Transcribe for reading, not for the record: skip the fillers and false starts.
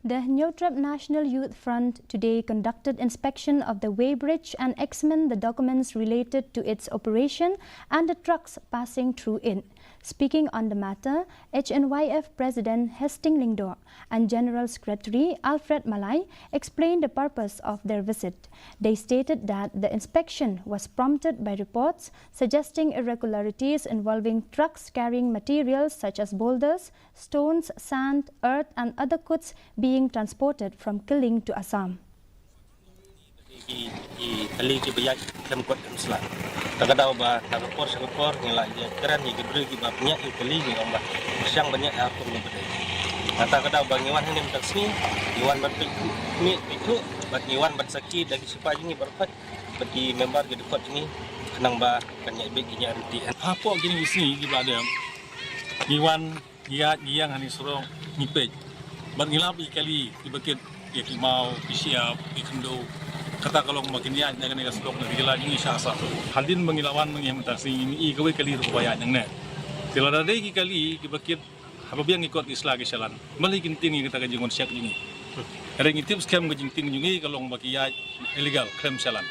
The Neutrab National Youth Front today conducted inspection of the weighbridge and examined the documents related to its operation and the trucks passing through it. Speaking on the matter, HNYF President Hastings Lyngdoh and General Secretary Alfred Malay explained the purpose of their visit. They stated that the inspection was prompted by reports suggesting irregularities involving trucks carrying materials such as boulders, stones, sand, earth and other goods being transported from Keling to Assam. Kadang ba nagpor nila keren ni gibri giba banyak ikali ni amba siang banyak aku ni berdai mata kadang bang iwan ni taksmi iwan berpiku mi piku bagi iwan bersaki dari supaya ni berfat bagi member ke dekat ni kenang ba banyak beginya reti apa gini di sini giba ada iwan giang hani surong nipej bangilap ikali dibekit ya mau siap ikendo kata kalau makin ya dengan negara selok negara ini syasa halin mengilawan mengiam taksi ini gawe kali rupaya yang ne kalau ada kali kibakit hababiang ikut islah ke jalan malikin tinggi kita ke jingon syak ini ada ngitip scam ke jingting jungi kalau makin ya illegal krem jalan